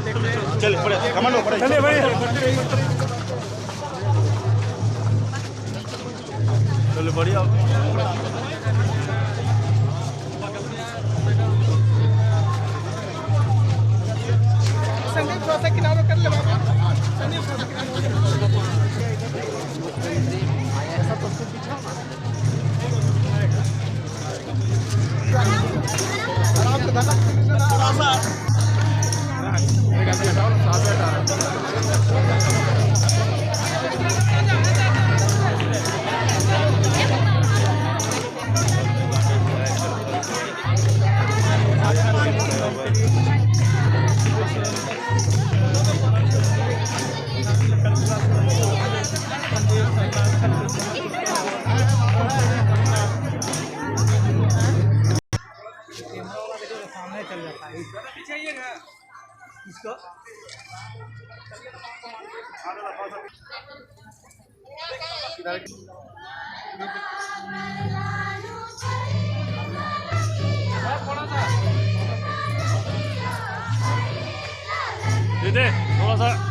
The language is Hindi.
चले बड़े कमांडो बड़े चले बड़े चलो बढ़िया संदीप थोड़ा सा किनारे कर ले बाबा संदीप थोड़ा सा सामने चल जाता है पीछे आइएगा इसको दे थोड़ा सा